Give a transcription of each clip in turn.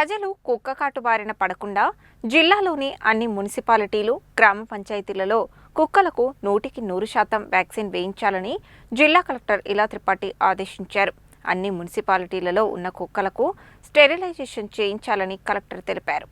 ప్రజలు కుక్కకాటు బారిన పడకుండా జిల్లాలోని అన్ని మున్సిపాలిటీలు, గ్రామ పంచాయతీలలో కుక్కలకు 100% వ్యాక్సిన్ వేయించాలని జిల్లా కలెక్టర్ ఇలా త్రిపాఠి ఆదేశించారు. అన్ని మున్సిపాలిటీలలో ఉన్న కుక్కలకు స్టెరిలైజేషన్ చేయించాలని కలెక్టర్ తెలిపారు.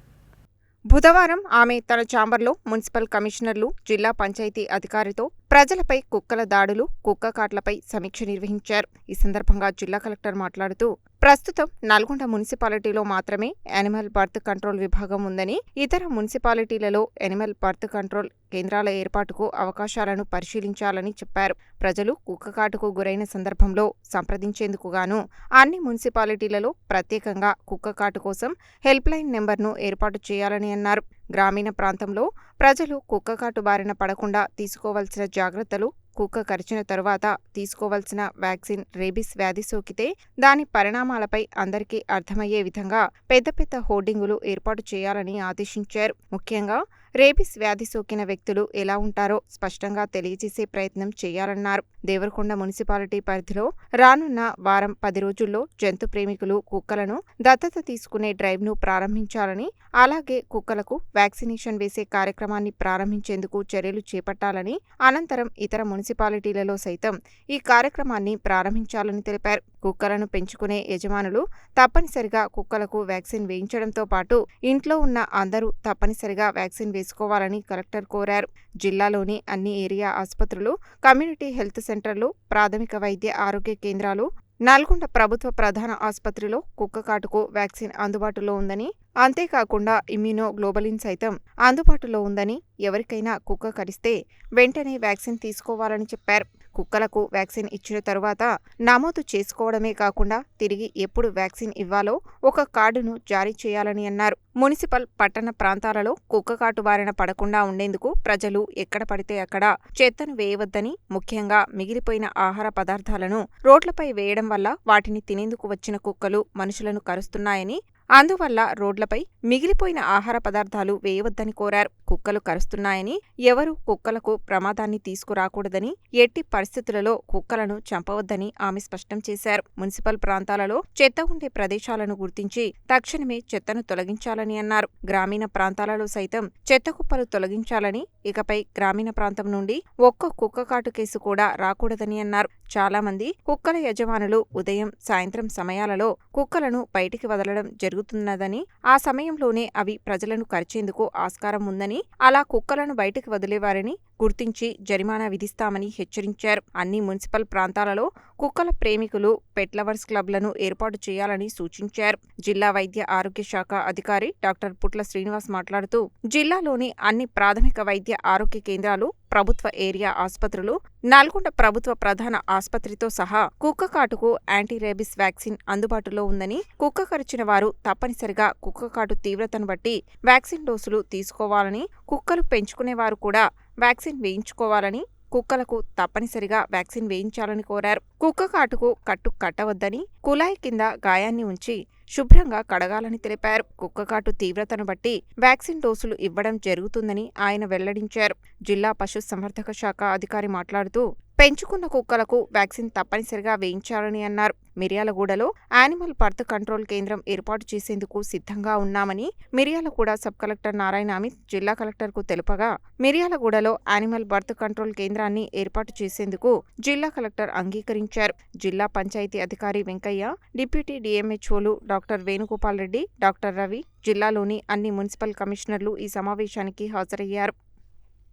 బుధవారం ఆమె తన ఛాంబర్లో మున్సిపల్ కమిషనర్లు, జిల్లా పంచాయతీ అధికారితో ప్రజలపై కుక్కల దాడులు, కుక్కకాట్లపై సమీక్ష నిర్వహించారు. ఈ సందర్భంగా జిల్లా కలెక్టర్ మాట్లాడుతూ, ప్రస్తుతం నల్గొండ మున్సిపాలిటీలో మాత్రమే యానిమల్ బర్త్ కంట్రోల్ విభాగం ఉందని, ఇతర మున్సిపాలిటీలలో యానిమల్ బర్త్ కంట్రోల్ కేంద్రాల ఏర్పాటుకు అవకాశాలను పరిశీలించాలని చెప్పారు. ప్రజలు కుక్కకాటుకు గురైన సందర్భంలో సంప్రదించేందుకు గాను అన్ని మున్సిపాలిటీలలో ప్రత్యేకంగా కుక్కకాటు కోసం హెల్ప్ లైన్ నెంబర్ను ఏర్పాటు చేయాలని అన్నారు. గ్రామీణ ప్రాంతంలో ప్రజలు కుక్కకాటు బారిన పడకుండా తీసుకోవాల్సిన జాగ్రత్తలు, కుక్క కరిచిన తరువాత తీసుకోవాల్సిన వ్యాక్సిన్, రేబీస్ వ్యాధి సోకితే దాని పరిణామాలపై అందరికీ అర్థమయ్యే విధంగా పెద్ద పెద్ద హోర్డింగులు ఏర్పాటు చేయాలని ఆదేశించారు. ముఖ్యంగా రేబీస్ వ్యాధి సోకిన వ్యక్తులు ఎలా ఉంటారో స్పష్టంగా తెలియజేసే ప్రయత్నం చేయాలన్నారు. దేవరకొండ మున్సిపాలిటీ పరిధిలో రానున్న వారం 10 రోజుల్లో జంతు ప్రేమికులు కుక్కలను దత్తత తీసుకునే డ్రైవ్ను ప్రారంభించాలని, అలాగే కుక్కలకు వ్యాక్సినేషన్ వేసే కార్యక్రమాన్ని ప్రారంభించేందుకు చర్యలు చేపట్టాలని, అనంతరం ఇతర మున్సిపాలిటీలలో సైతం ఈ కార్యక్రమాన్ని ప్రారంభించాలని తెలిపారు. కుక్కలను పెంచుకునే యజమానులు తప్పనిసరిగా కుక్కలకు వ్యాక్సిన్ వేయించడంతో పాటు ఇంట్లో ఉన్న అందరూ తప్పనిసరిగా వ్యాక్సిన్ వేసుకోవాలని కలెక్టర్ కోరారు. జిల్లాలోని అన్ని ఏరియా ఆసుపత్రులు, కమ్యూనిటీ హెల్త్ సెంటర్లు, ప్రాథమిక వైద్య ఆరోగ్య కేంద్రాలు, నల్గొండ ప్రభుత్వ ప్రధాన ఆసుపత్రిలో కుక్కకాటుకు వ్యాక్సిన్ అందుబాటులో ఉందని, అంతేకాకుండా ఇమ్యూనోగ్లోబులిన్ సైతం అందుబాటులో ఉందని, ఎవరికైనా కుక్క కరిస్తే వెంటనే వ్యాక్సిన్ తీసుకోవాలని చెప్పారు. కుక్కలకు వ్యాక్సిన్ ఇచ్చిన తరువాత నమోదు చేసుకోవడమే కాకుండా తిరిగి ఎప్పుడు వ్యాక్సిన్ ఇవ్వాలో ఒక కార్డును జారీ చేయాలని అన్నారు. మున్సిపల్, పట్టణ ప్రాంతాలలో కుక్కకాటు బారిన పడకుండా ఉండేందుకు ప్రజలు ఎక్కడ పడితే అక్కడ చెత్తను వేయవద్దని, ముఖ్యంగా మిగిలిపోయిన ఆహార పదార్థాలను రోడ్లపై వేయడం వల్ల వాటిని తినేందుకు వచ్చిన కుక్కలు మనుషులను కరుస్తున్నాయని, అందువల్ల రోడ్లపై మిగిలిపోయిన ఆహార పదార్థాలు వేయవద్దని కోరారు. కుక్కలు కరుస్తున్నాయని ఎవరూ కుక్కలకు ప్రమాదాన్ని తీసుకురాకూడదని, ఎట్టి పరిస్థితులలో కుక్కలను చంపవద్దని ఆమె స్పష్టం చేశారు. మున్సిపల్ ప్రాంతాలలో చెత్త ఉండే ప్రదేశాలను గుర్తించి తక్షణమే చెత్తను తొలగించాలని అన్నారు. గ్రామీణ ప్రాంతాలలో సైతం చెత్త కుప్పలు తొలగించాలని, ఇకపై గ్రామీణ ప్రాంతం నుండి ఒక్క కుక్కకాటు కేసు కూడా రాకూడదని అన్నారు. చాలా మంది కుక్కల యజమానులు ఉదయం, సాయంత్రం సమయాలలో కుక్కలను బయటికి వదలడం జరుగుతున్నదని, ఆ సమయంలోనే అవి ప్రజలను కరిచేందుకు ఆస్కారం ఉందని, అలా కుక్కలను బయటికి వదిలేవారిని గుర్తించి జరిమానా విధిస్తామని హెచ్చరించారు. అన్ని మున్సిపల్ ప్రాంతాలలో కుక్కల ప్రేమికులు, పెట్ లవర్స్ క్లబ్లను ఏర్పాటు చేయాలని సూచించారు. జిల్లా వైద్య ఆరోగ్య శాఖ అధికారి డాక్టర్ పుట్ల శ్రీనివాస్ మాట్లాడుతూ, జిల్లాలోని అన్ని ప్రాథమిక వైద్య ఆరోగ్య కేంద్రాలు, ప్రభుత్వ ఏరియా ఆసుపత్రులు, నల్గొండ ప్రభుత్వ ప్రధాన ఆసుపత్రితో సహా కుక్కకాటుకు యాంటీ రేబీస్ వ్యాక్సిన్ అందుబాటులో ఉందని, కుక్క కరిచిన వారు తప్పనిసరిగా కుక్కకాటు తీవ్రతను బట్టి వ్యాక్సిన్ డోసులు తీసుకోవాలని, కుక్కలు పెంచుకునేవారు కూడా వ్యాక్సిన్ వేయించుకోవాలని, కుక్కలకు తప్పనిసరిగా వ్యాక్సిన్ వేయించాలని కోరారు. కుక్కకాటుకు కట్టు కట్టవద్దని, కుళాయి కింద గాయాన్ని ఉంచి శుభ్రంగా కడగాలని తెలిపారు. కుక్కకాటు తీవ్రతను బట్టి వ్యాక్సిన్ డోసులు ఇవ్వడం జరుగుతుందని ఆయన వెల్లడించారు. జిల్లా పశు సంవర్ధక శాఖ అధికారి మాట్లాడుతూ, పెంచుకున్న కుక్కలకు వ్యాక్సిన్ తప్పనిసరిగా వేయించాలని అన్నారు. మిర్యాలగూడలో యానిమల్ బర్త్ కంట్రోల్ కేంద్రం ఏర్పాటు చేసేందుకు సిద్ధంగా ఉన్నామని మిర్యాలగూడ సబ్ కలెక్టర్ నారాయణ అమిత్ జిల్లా కలెక్టర్కు తెలుపగా, మిర్యాలగూడలో యానిమల్ బర్త్ కంట్రోల్ కేంద్రాన్ని ఏర్పాటు చేసేందుకు జిల్లా కలెక్టర్ అంగీకరించారు. జిల్లా పంచాయతీ అధికారి వెంకయ్య, డిప్యూటీ డిఎంహెచ్ఓలు డాక్టర్ వేణుగోపాల్ రెడ్డి, డాక్టర్ రవి, జిల్లాలోని అన్ని మున్సిపల్ కమిషనర్లు ఈ సమావేశానికి హాజరయ్యారు.